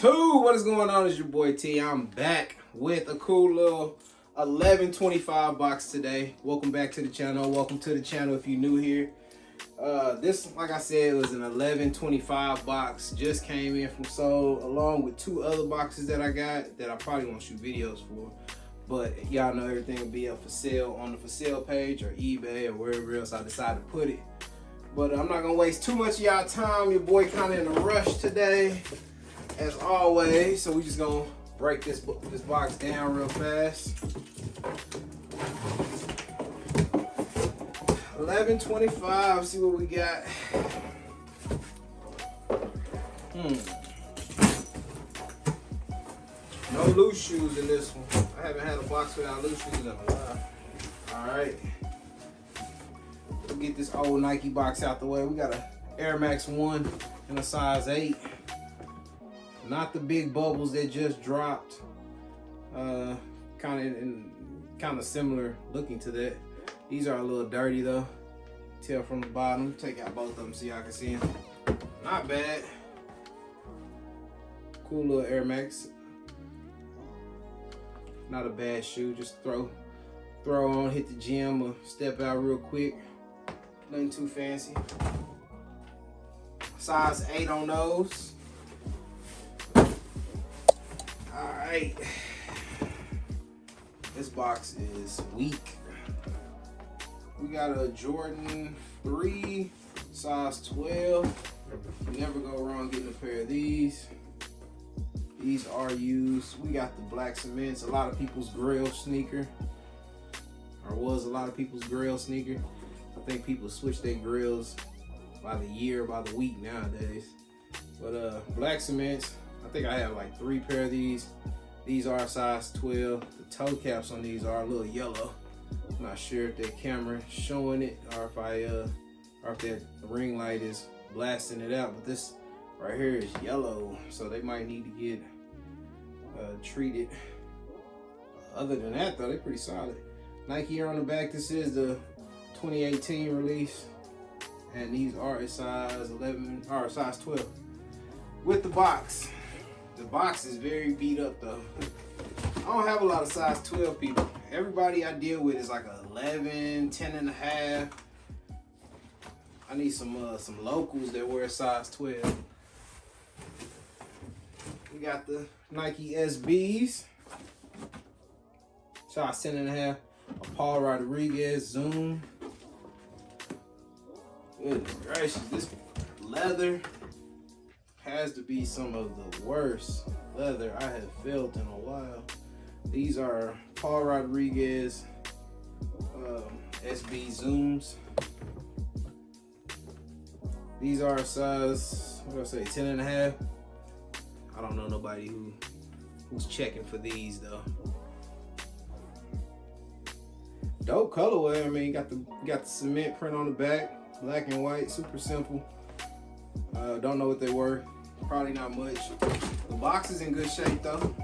YouTube, what is going on? It's your boy T. I'm back with a cool little 1125 box today. Welcome back to the channel. Welcome to the channel if you're new here. This, like I said, was an 1125 box. Just came in from Soul, along with two other boxes that I got that I probably won't shoot videos for. But y'all know everything will be up for sale on the for sale page or eBay or wherever else I decide to put it. But I'm not gonna waste too much of y'all time. Your boy kind of in a rush today, as always. So we just gonna break this box down real fast. 1125. See what we got. No loose shoes in this one. I haven't had a box without loose shoes in a while. All right. We'll get this old Nike box out the way. We got a Air Max 1 in a size 8. Not the big bubbles that just dropped. Kind of similar looking to that. These are a little dirty though. Tell from the bottom. Take out both of them so y'all can see them. Not bad. Cool little Air Max. Not a bad shoe. Just throw on, hit the gym, or step out real quick. Nothing too fancy. Size 8 on those. Alright. This box is weak. We got a Jordan 3, size 12. You never go wrong getting a pair of these. These are used. We got the black cements, a lot of people's grail sneaker. Or was a lot of people's grail sneaker. I think people switch their grills by the year, by the week nowadays. But black cements, I think I have like 3 pair of these. These are size 12. The toe caps on these are a little yellow. I'm not sure if that camera is showing it or if that ring light is blasting it out. But this right here is yellow, so they might need to get treated. Other than that, though, they're pretty solid. Nike here on the back. This is the 2018 release, and these are a size 11 or size 12 with the box. The box is very beat up though. I don't have a lot of size 12 people. Everybody I deal with is like a 11, 10 and a half. I need some locals that wear size 12. We got the Nike SBs, size 10 and a half. A Paul Rodriguez Zoom. Goodness gracious, this leather has to be some of the worst leather I have felt in a while. These are Paul Rodriguez SB Zooms. These are size, what do I say, 10 and a half. I don't know nobody who's checking for these though. Dope colorway. I mean, got the cement print on the back, black and white, super simple. Don't know what they were. Probably not much. The box is in good shape though.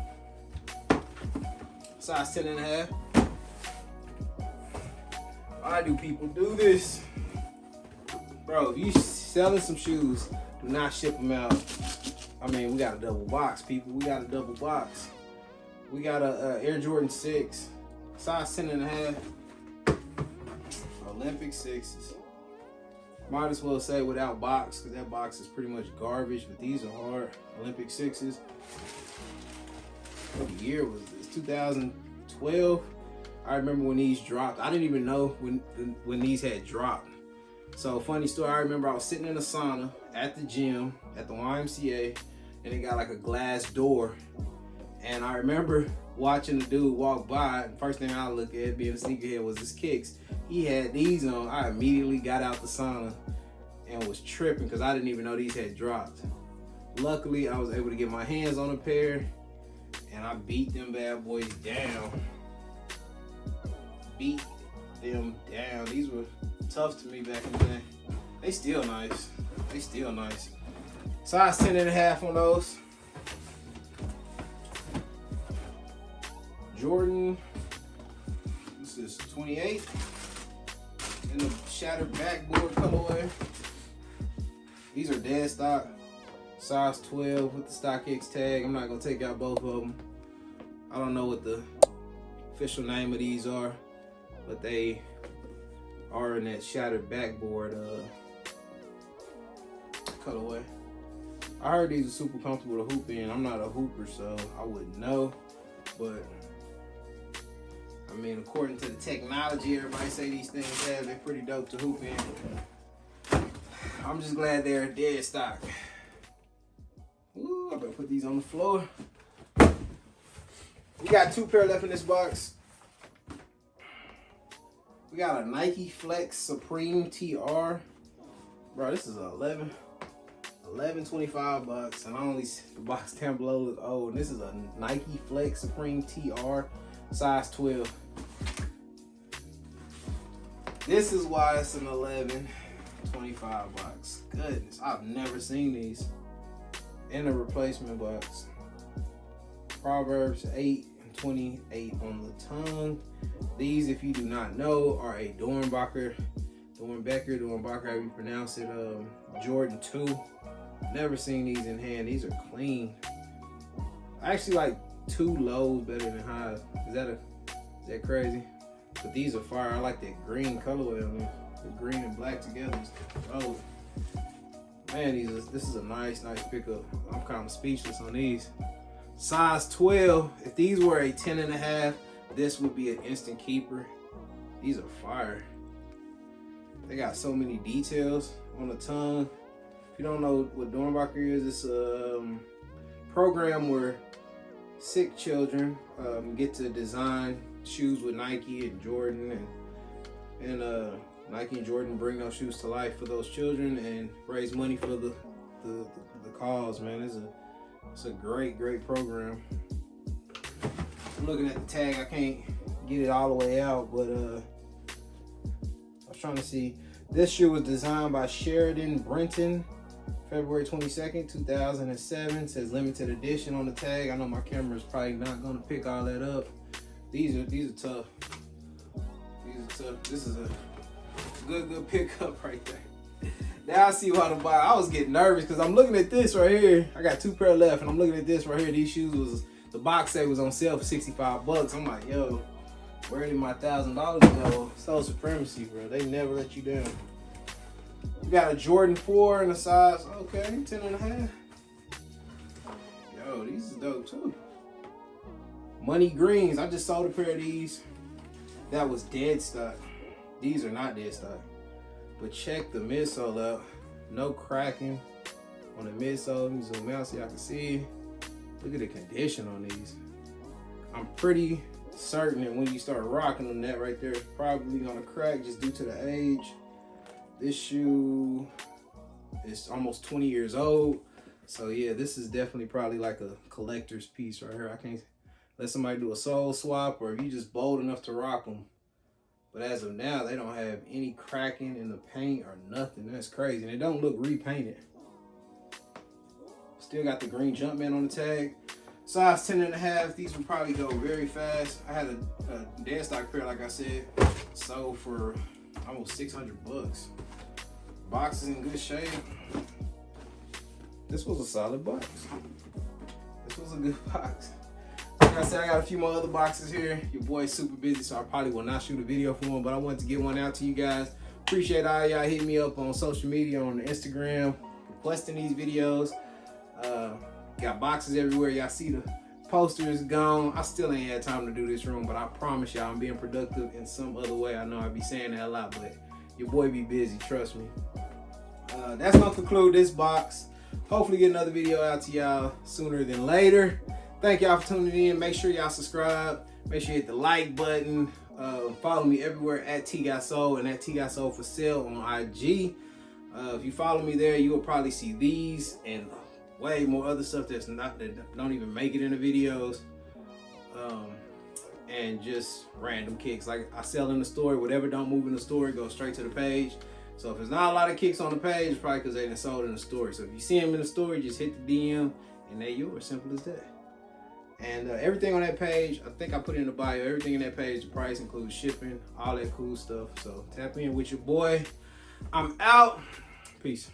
Size 10 and a half. Why do people do this? Bro, if you selling some shoes, do not ship them out. I mean, we got a double box, people. We got a double box. We got a Air Jordan 6, size 10 and a half. Olympic 6s. Might as well say without box, because that box is pretty much garbage, but these are hard. Olympic 6s. What year was this? 2012. I remember when these dropped. I didn't even know when these had dropped. So funny story, I remember I was sitting in a sauna at the gym, at the YMCA, and it got like a glass door. And I remember watching the dude walk by, and first thing I look at, being a sneakerhead, was his kicks. He had these on. I immediately got out the sauna and was tripping because I didn't even know these had dropped. Luckily, I was able to get my hands on a pair, and I beat them bad boys down. Beat them down. These were tough to me back in the day. They still nice. They still nice. Size 10 and a half on those. Jordan, this is 28 in the shattered backboard colorway. These are dead stock. Size 12 with the StockX tag. I'm not gonna take out both of them. I don't know what the official name of these are, but they are in that shattered backboard colorway. I heard these are super comfortable to hoop in. I'm not a hooper, so I wouldn't know, but I mean, according to the technology everybody say these things have, they're pretty dope to hoop in. I'm just glad they're dead stock. Ooh, I better put these on the floor. We got 2 pair left in this box. We got a Nike Flex Supreme TR. Bro, this is a 11.25 bucks, and only the box down below looks old. And this is a Nike Flex Supreme TR, size 12. This is why it's an 11.25 box. Goodness, I've never seen these in a replacement box. Proverbs 8:28 on the tongue. These, if you do not know, are a Dornbacher, however you pronounce it, Jordan 2. Never seen these in hand. These are clean. I actually like 2 lows better than highs. Is that crazy? But these are fire. I like that green colorway on them. The green and black together. Oh man, this is a nice pickup. I'm kind of speechless on these. Size 12. If these were a 10.5, this would be an instant keeper. These are fire. They got so many details on the tongue. If you don't know what Dornbacher is, it's a program where sick children get to design shoes with Nike and Jordan, and Nike and Jordan bring those shoes to life for those children and raise money for the cause. Man, it's a great program. I'm looking at the tag. I can't get it all the way out, but I was trying to see. This shoe was designed by Sheridan Brenton, February 22nd, 2007. It says limited edition on the tag. I know my camera is probably not gonna pick all that up. These are tough. These are tough. This is a good pickup right there. Now I see why to buy. I was getting nervous because I'm looking at this right here. I got 2 pair left, and I'm looking at this right here. These shoes the box set was on sale for 65 bucks. I'm like, yo, where did my $1,000 go? So supremacy, bro. They never let you down. We got a Jordan 4 in a size, okay, 10.5. Yo, these is dope too. Money greens. I just sold a pair of these. That was dead stock. These are not dead stock. But check the midsole out. No cracking on the midsole. Let me zoom out so y'all can see. Look at the condition on these. I'm pretty certain that when you start rocking them, that right there is probably gonna crack just due to the age. This shoe is almost 20 years old. So yeah, this is definitely probably like a collector's piece right here. I can't let somebody do a sole swap, or if you just bold enough to rock them. But as of now, they don't have any cracking in the paint or nothing. That's crazy. And it don't look repainted. Still got the green Jumpman on the tag. Size 10.5. These will probably go very fast. I had a dead stock pair, like I said, sold for almost 600 bucks. Box is in good shape. This was a solid box. This was a good box. Like I said, I got a few more other boxes here. Your boy's super busy, so I probably will not shoot a video for him, but I wanted to get one out to you guys. Appreciate all y'all hitting me up on social media, on Instagram, requesting these videos. Got boxes everywhere. Y'all see the posters gone. I still ain't had time to do this room, but I promise y'all I'm being productive in some other way. I know I be saying that a lot, but your boy be busy, trust me. That's gonna conclude this box. Hopefully get another video out to y'all sooner than later. Thank y'all for tuning in. Make sure y'all subscribe. Make sure you hit the like button. Follow me everywhere at TGOTSOLE and at TGOTSOLE for sale on IG. If you follow me there, you will probably see these and way more other stuff that don't even make it in the videos. And just random kicks. Like I sell in the story, whatever don't move in the story goes straight to the page. So if there's not a lot of kicks on the page, it's probably because they didn't sold in the story. So if you see them in the story, just hit the DM and they're yours. Simple as that. And everything on that page, I think I put in the bio, everything in that page, the price includes shipping, all that cool stuff. So tap in with your boy. I'm out. Peace.